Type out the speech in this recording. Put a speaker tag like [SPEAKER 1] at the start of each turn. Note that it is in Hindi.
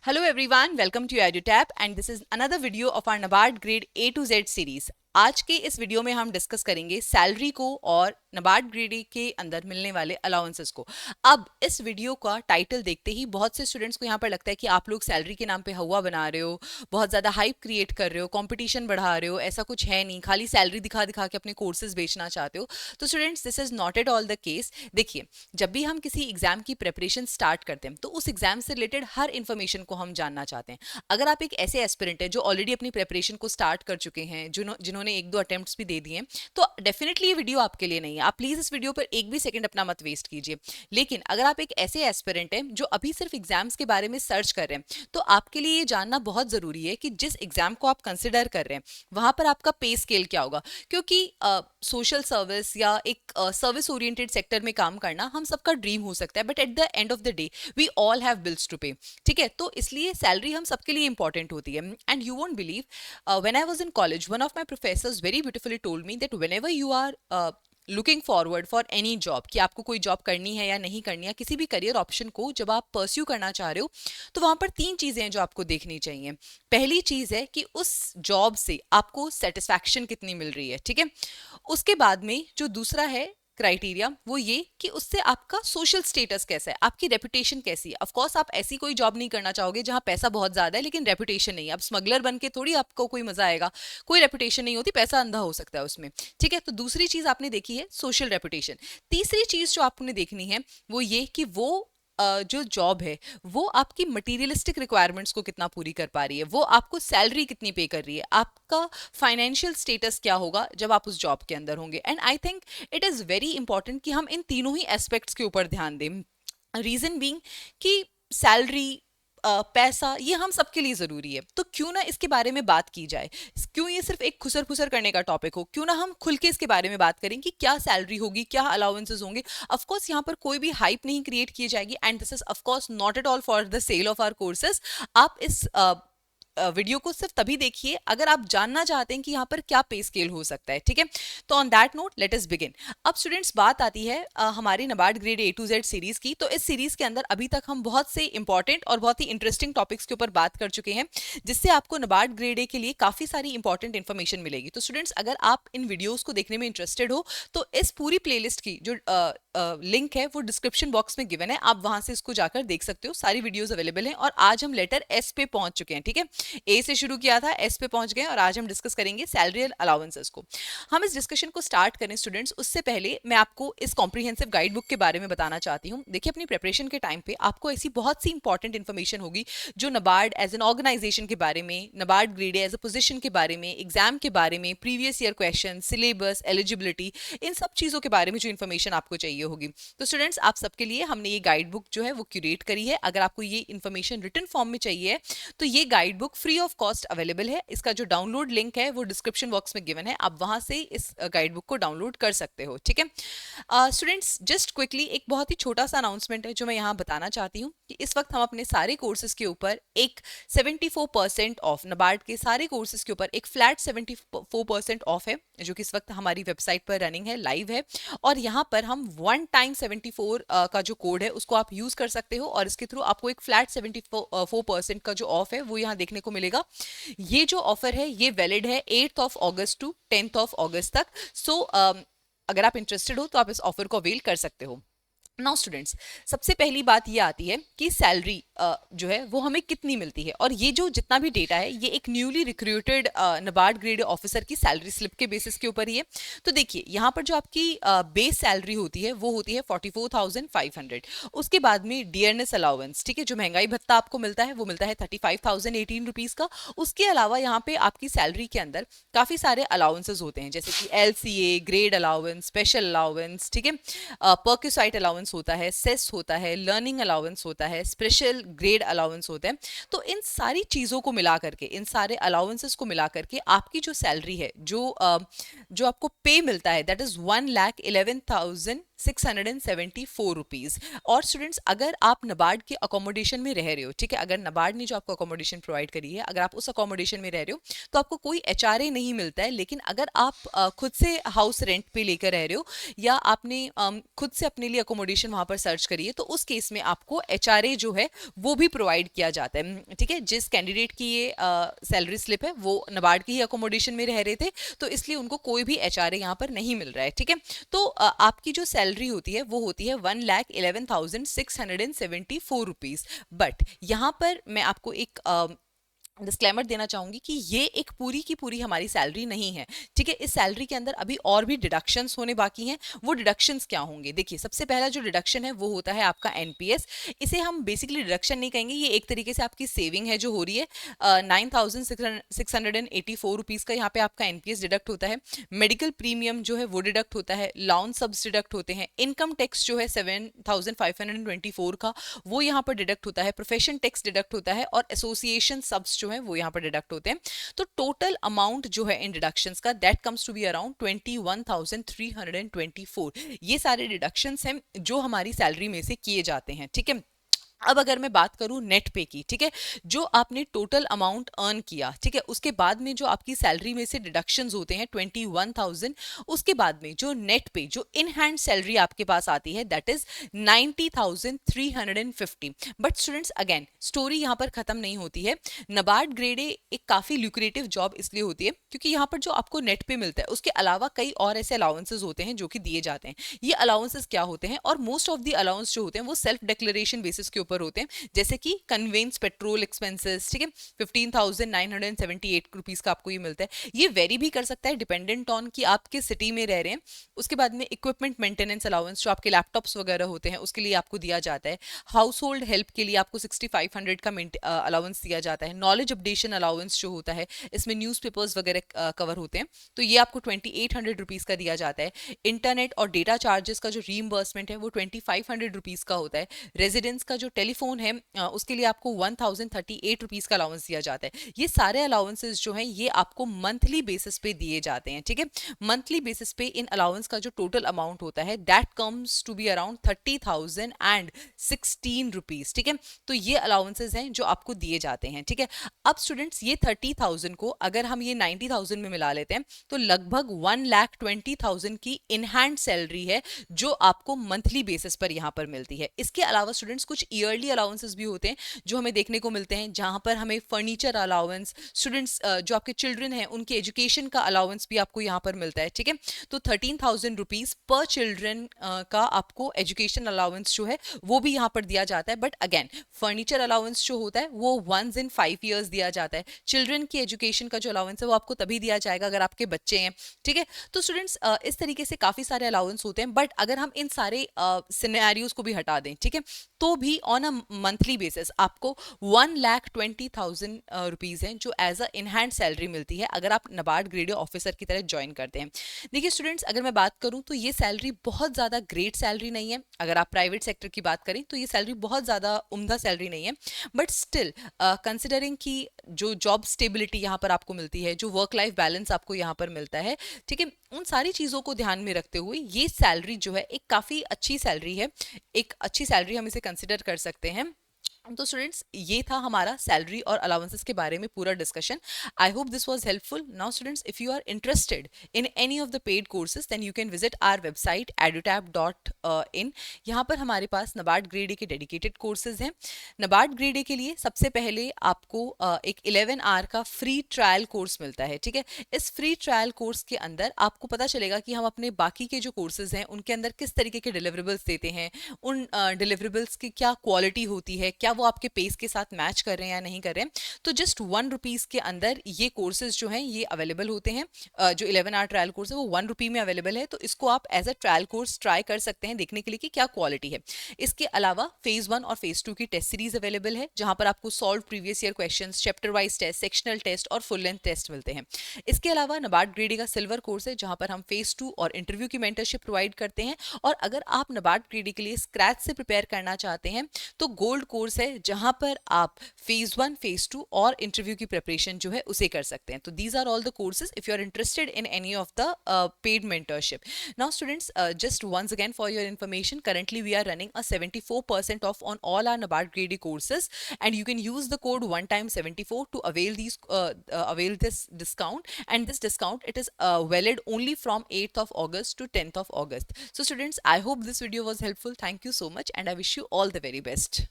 [SPEAKER 1] Hello everyone, welcome to EduTap and this is another video of our NABARD Grade A to Z series. आज के इस वीडियो में हम डिस्कस करेंगे सैलरी को और NABARD ग्रेड ए के अंदर मिलने वाले अलाउंसेस को। अब इस वीडियो का टाइटल देखते ही बहुत से स्टूडेंट्स को यहाँ पर लगता है कि आप लोग सैलरी के नाम पे हवा बना रहे हो, बहुत ज़्यादा हाइप क्रिएट कर रहे हो, कंपटीशन बढ़ा रहे हो। ऐसा कुछ है नहीं, खाली सैलरी दिखा दिखा के अपने कोर्सेज बेचना चाहते हो। तो students, this is not at all the case. देखिए, जब भी हम किसी एग्जाम की प्रेपरेशन स्टार्ट करते हैं तो उस एग्जाम से रिलेटेड हर इन्फॉर्मेशन को हम जानना चाहते हैं। अगर आप एक ऐसे एस्पिरेंट है जो ऑलरेडी अपनी प्रेपरेशन को स्टार्ट कर चुके हैं, जिन्होंने एक दो अटेम्प्ट्स भी दे दिए हैं, तो डेफिनेटली ये वीडियो आपके लिए नहीं है। आप प्लीज इस वीडियो पर एक भी सेकंड अपना मत वेस्ट कीजिए। लेकिन अगर आप एक ऐसे एस्पिरेंट है जो अभी सिर्फ एग्जाम्स के बारे में सर्च कर रहे हैं, तो आपके लिए ये जानना बहुत जरूरी है कि जिस एग्जाम को आप कंसिडर कर रहे हैं वहां पर आपका पे स्केल क्या होगा। क्योंकि सोशल सर्विस या एक सर्विस ओरिएंटेड सेक्टर में काम करना हम सबका ड्रीम हो सकता है, but at the end of the day we all have bills to pay. ठीक है, तो इसलिए सैलरी हम सबके लिए इंपॉर्टेंट होती है। And you won't believe, when I was in college, one of my professors very beautifully told me that whenever you are looking forward for any job, कि आपको कोई जॉब करनी है या नहीं करनी है, किसी भी करियर ऑप्शन को जब आप परस्यू करना चाह रहे हो, तो वहां पर तीन चीजें हैं जो आपको देखनी चाहिए। पहली चीज है कि उस जॉब से आपको सेटिस्फैक्शन कितनी मिल रही है। ठीक है, उसके बाद में जो दूसरा है क्राइटेरिया, वो ये कि उससे आपका सोशल स्टेटस कैसा है, आपकी रेपुटेशन कैसी है। ऑफ कोर्स आप ऐसी कोई जॉब नहीं करना चाहोगे जहां पैसा बहुत ज्यादा है लेकिन रेपुटेशन नहीं है। अब स्मगलर बन के थोड़ी आपको कोई मजा आएगा, कोई रेपुटेशन नहीं होती, पैसा अंधा हो सकता है उसमें। ठीक है, तो दूसरी चीज आपने देखी है सोशल रेपुटेशन। तीसरी चीज जो आपने देखनी है वो ये कि वो जो जॉब है वो आपकी मटीरियलिस्टिक रिक्वायरमेंट्स को कितना पूरी कर पा रही है, वो आपको सैलरी कितनी पे कर रही है, आपका फाइनेंशियल स्टेटस क्या होगा जब आप उस जॉब के अंदर होंगे। And I think it is very important कि हम इन तीनों ही एस्पेक्ट्स के ऊपर ध्यान दें। रीजन बीइंग कि सैलरी, पैसा, ये हम सबके लिए जरूरी है, तो क्यों ना इसके बारे में बात की जाए। क्यों ये सिर्फ एक खुसर फुसर करने का टॉपिक हो, क्यों ना हम खुल के इसके बारे में बात करें कि क्या सैलरी होगी, क्या अलाउंसेस होंगे। ऑफ कोर्स यहाँ पर कोई भी हाइप नहीं क्रिएट की जाएगी and this is of course not at all for the sale of our courses. आप इस वीडियो को सिर्फ तभी देखिए अगर आप जानना चाहते हैं कि यहाँ पर क्या पे स्केल हो सकता है। ठीक है, तो on that note let us begin. अब स्टूडेंट्स, बात आती है हमारी NABARD grade A to Z series की। तो इस सीरीज के अंदर अभी तक हम बहुत से इंपॉर्टेंट और बहुत ही इंटरेस्टिंग टॉपिक्स के ऊपर बात कर चुके हैं, जिससे आपको NABARD ग्रेड ए के लिए काफी सारी इंपॉर्टेंट इन्फॉर्मेशन मिलेगी। तो स्टूडेंट्स, अगर आप इन वीडियोज को देखने में इंटरेस्टेड हो तो इस पूरी प्लेलिस्ट की जो लिंक है वो डिस्क्रिप्शन बॉक्स में गिवन है, आप वहां से इसको जाकर देख सकते हो। सारी वीडियोस अवेलेबल हैं और आज हम लेटर एस पे पहुंच चुके हैं। ठीक है, ए से शुरू किया था, एस पे पहुंच गए और आज हम डिस्कस करेंगे सैलरी अलाउंसेस को। हम इस डिस्कशन को स्टार्ट करें स्टूडेंट्स, उससे पहले मैं आपको इस कॉम्प्रिहेंसिव गाइड बुक के बारे में बताना चाहती हूँ। देखिए, अपनी प्रिपरेशन के टाइम पे आपको ऐसी बहुत सी इंपॉर्टेंट इन्फॉर्मेशन होगी जो NABARD एज एन ऑर्गेनाइजेशन के बारे में, NABARD grade as a position के बारे में, एग्जाम के बारे में, previous year question, syllabus, eligibility, इन सब चीजों के बारे में जो इन्फॉर्मेशन आपको चाहिए होगी। तो स्टूडेंट्स, आप सबके लिए हमने ये गाइड बुक जो है वो क्यूरेट करी है। अगर आपको ये इन्फॉर्मेशन रिटन फॉर्म में चाहिए तो ये guide book free of cost available है। इसका जो डाउनलोड लिंक है वो डिस्क्रिप्शन बॉक्स में गिवन है, आप वहां से इस गाइड बुक को डाउनलोड कर सकते हो। ठीक है स्टूडेंट्स, जस्ट क्विकली एक बहुत ही छोटा सा अनाउंसमेंट है जो मैं यहाँ बताना चाहती हूँ कि इस वक्त हम अपने सारे कोर्सेज के ऊपर एक 74% ऑफ, NABARD के सारे कोर्सेज के ऊपर एक फ्लैट 74% ऑफ है, जो कि इस वक्त हमारी वेबसाइट पर रनिंग है, लाइव है। और यहाँ पर हम वन टाइम 74 का जो कोड है उसको आप यूज कर सकते हो और इसके थ्रू आपको एक फ्लैट 74% का जो ऑफ है वो यहाँ देखने को मिलेगा। ये जो ऑफर है ये वैलिड है 8th ऑफ अगस्त टू 10th ऑफ अगस्त तक। सो अगर आप इंटरेस्टेड हो तो आप इस ऑफर को अवेल कर सकते हो। नाउ स्टूडेंट्स, सबसे पहली बात ये आती है कि सैलरी जो है वो हमें कितनी मिलती है, और ये जो जितना भी डेटा है ये एक newly recruited NABARD grade officer की सैलरी स्लिप के बेसिस के ऊपर ही है। तो देखिए, यहाँ पर जो आपकी बेस सैलरी होती है वो होती है 44,500। उसके बाद में डियरनेस अलाउंस, ठीक है, जो महंगाई भत्ता आपको मिलता है वो मिलता है 35,018 रुपीज का। उसके अलावा यहाँ पे आपकी सैलरी के अंदर काफी सारे अलाउंसेज होते हैं, जैसे कि LCA, grade allowance, special allowance, ठीक है, पर्क्यूसाइट अलाउंस होता है, सेस होता है, लर्निंग अलाउंस होता है, स्पेशल ग्रेड अलाउंस होता है। तो इन सारी चीजों को मिला करके, इन सारे अलाउंसेस को मिला करके आपकी जो सैलरी है, जो आपको पे मिलता है, दैट इज 1,11,674 रुपीज। और स्टूडेंट्स, अगर आप NABARD के अकोमोडेशन में रह रहे हो, ठीक है, अगर NABARD ने जो आपको अकोमोडेशन प्रोवाइड करी है, अगर आप उस अकोमोडेशन में रह रहे हो तो आपको कोई HRA नहीं मिलता है। लेकिन अगर आप खुद से हाउस रेंट पे लेकर रह रहे हो या आपने खुद से अपने लिए अकोमोडेशन अकोमोडेशन वहां पर सर्च करिए तो उस केस में आपको HRA जो है वो भी प्रोवाइड किया जाता है। ठीक है, जिस कैंडिडेट की ये सैलरी स्लिप है वो नबार्ड की ही अकोमोडेशन में रह रहे थे, तो इसलिए उनको कोई भी HRA यहाँ पर नहीं मिल रहा है। ठीक है, तो आपकी जो सैलरी होती है वो होती है 1,11,674 रुपीज। बट यहाँ पर मैं आपको एक डिस्क्लेमर देना चाहूंगी कि ये एक पूरी की पूरी हमारी सैलरी नहीं है। ठीक है, इस सैलरी के अंदर अभी और भी डिडक्शंस होने बाकी हैं। वो डिडक्शंस क्या होंगे, देखिए सबसे पहला जो डिडक्शन है वो होता है आपका एनपीएस। इसे हम बेसिकली डिडक्शन नहीं कहेंगे, ये एक तरीके से आपकी सेविंग है जो हो रही है। 9,684 रुपीज का यहाँ पे आपका एनपीएस डिडक्ट होता है। मेडिकल प्रीमियम जो है वो डिडक्ट होता है, लॉन सब्स डिडक्ट होते हैं, इनकम टैक्स जो है 7,524 का वो यहाँ पर डिडक्ट होता है, प्रोफेशन टैक्स डिडक्ट होता है और एसोसिएशन सब्स जो है वो यहाँ पर डिडक्ट होते हैं। तो टोटल अमाउंट जो है इन डिडक्शंस का that comes to be around 21,324। ये सारे डिडक्शंस हैं जो हमारी सैलरी में से किए जाते हैं। ठीक है, अब अगर मैं बात करूं नेट पे की, ठीक है, जो आपने टोटल अमाउंट अर्न किया, ठीक है, उसके बाद में जो आपकी सैलरी में से डिडक्शंस होते हैं 21,000, उसके बाद में जो नेट पे जो इन हैंड सैलरी आपके पास आती है that is 90,350। But students again story यहाँ पर खत्म नहीं होती है। नबार्ड ग्रेड ए एक काफी ल्यूक्रेटिव जॉब इसलिए होती है क्योंकि यहाँ पर जो आपको नेट पे मिलता है उसके अलावा कई और ऐसे अलाउंसेस होते हैं जो कि दिए जाते हैं। ये अलाउंसेस क्या होते हैं, और मोस्ट ऑफ द अलाउंस जो होते हैं वो सेल्फ डिक्लेरेशन बेसिस के ऊपर होते हैं, जैसे कि कन्वेंस पेट्रोल एक्सपेंसेस। ठीक है, 15,978 रुपीज का आपको ये मिलता है। ये वेरी भी कर सकता है डिपेंडेंट ऑन कि आप किस सिटी में रह रहे हैं। उसके बाद में इक्विपमेंट मेंटेनेंस अलाउंस जो आपके लैपटॉप्स वगैरह होते हैं उसके लिए आपको दिया जाता है। हाउस होल्ड हेल्प के लिए आपको 6,500 का अलाउंस दिया जाता है। नॉलेज अपडेशन अलाउंस जो होता है इसमें न्यूज़पेपर्स वगैरह कवर होते हैं, तो ये आपको 2,800 रुपीज का दिया जाता है। इंटरनेट और डेटा चार्जेस का जो रीइंबर्समेंट है वो 2,500 रुपीज का होता है। रेजिडेंस का जो टेलीफोन है उसके लिए आपको 1,038 रुपीज का अलाउंस दिया जाता है। ये सारे अलाउंसेस जो हैं ये आपको मंथली बेसिस पे दिए जाते हैं। ठीक है, मंथली बेसिस पे इन अलाउंस का जो टोटल अमाउंट होता है that comes to be around 30,016 rupees. ठीक है, तो ये अलाउंसेस हैं जो आपको दिए जाते हैं। ठीक है, अब स्टूडेंट्स ये 30,000 को अगर हम ये 90,000 में मिला लेते हैं तो लगभग 1,20,000 की इन हैंड सैलरी है जो आपको मंथली बेसिस पर यहाँ पर मिलती है। इसके अलावा स्टूडेंट्स कुछ ईयरली अलाउंसेस भी होते हैं जो हमें देखने को मिलते हैं, जहां पर हमें फर्नीचर अलाउंस, स्टूडेंट्स जो आपके चिल्ड्रन हैं उनके एजुकेशन का अलाउंस भी आपको यहाँ पर मिलता है। ठीक है, तो 13,000 रुपीज पर चिल्ड्रन का आपको एजुकेशन अलाउंस जो है वो भी यहाँ पर दिया जाता है। बट अगेन फर्नीचर अलाउंस जो होता है वो वंस इन 5 ईयर्स दिया जाता है। चिल्ड्रन की एजुकेशन का जो अलाउंस है वो आपको तभी दिया जाएगा अगर आपके बच्चे हैं। ठीक है, तो स्टूडेंट्स इस तरीके से काफी सारे अलाउंस होते हैं। बट अगर हम इन सारे सिनेरियोज को भी हटा दें, ठीक है, तो भी ऑन अ मंथली बेसिस आपको 1,20,000 रुपीज हैं जो as a in hand salary मिलती है अगर आप नबार्ड ग्रेड ऑफिसर की तरह ज्वाइन करते हैं। देखिए स्टूडेंट्स, अगर मैं बात करूं तो ये सैलरी बहुत ज़्यादा ग्रेट सैलरी नहीं है। अगर आप प्राइवेट सेक्टर की बात करें तो ये सैलरी बहुत ज़्यादा उम्दा सैलरी नहीं है। बट स्टिल कंसिडरिंग कि जो जॉब स्टेबिलिटी यहाँ पर आपको मिलती है, जो वर्क लाइफ बैलेंस आपको यहाँ पर मिलता है, ठीक है, उन सारी चीज़ों को ध्यान में रखते हुए ये सैलरी जो है एक काफ़ी अच्छी सैलरी है, एक अच्छी सैलरी हम इसे कंसिडर कर सकते हैं। तो स्टूडेंट्स ये था हमारा सैलरी और अलाउंसेस के बारे में पूरा discussion. I hope this was helpful. Now students, if you are interested in any of the paid courses then you can visit our website edutab.in। यहाँ पर हमारे पास नबार्ड ग्रेड ए के डेडिकेटेड कोर्सेज हैं। नबार्ड ग्रेड ए के लिए सबसे पहले आपको एक 11 आवर का फ्री ट्रायल कोर्स मिलता है। ठीक है, इस फ्री ट्रायल कोर्स के अंदर आपको पता चलेगा कि हम अपने बाकी के जो कोर्सेज हैं उनके अंदर किस तरीके के डिलीवरेबल्स देते हैं, उन डिलीवरेबल्स की क्या क्वालिटी होती है, क्या वो आपके पेस के साथ मैच कर रहे हैं या नहीं कर रहे हैं। तो जस्ट 1 रुपीज के अंदर ये कोर्सेज जो हैं ये अवेलेबल होते हैं। जो 11 आवर ट्रायल कोर्स है वो 1 रुपी में अवेलेबल है, तो इसको आप as a trial course try कर सकते हैं देखने के लिए कि क्या क्वालिटी है। इसके अलावा फेज 1 और फेज 2 की टेस्ट सीरीज अवेलेबल है जहां पर आपको solve previous year questions, chapter wise test, sectional test और फुल लेंथ टेस्ट मिलते हैं। इसके अलावा नबार्ड ग्रेड ए का सिल्वर कोर्स है जहां पर हम फेज 2 और इंटरव्यू की मेंटरशिप प्रोवाइड करते हैं। और अगर आप नबार्ड ग्रेड ए के लिए स्क्रैच से प्रिपेयर करना चाहते हैं तो गोल्ड कोर्स है है जहां पर आप फेज 1, फेज 2 और इंटरव्यू की प्रिपरेशन जो है उसे कर सकते हैं. तो these are all the courses if you are interested in any of the paid mentorship. Now students, just once again for your information, currently we are running a 74% off on all our NABARD Grade courses, and you can use the code one time 74 to avail this discount. And this discount, it is valid only from 8th of August to 10th of August. So students, I hope this video was helpful. Thank you so much, and I wish you all the very best.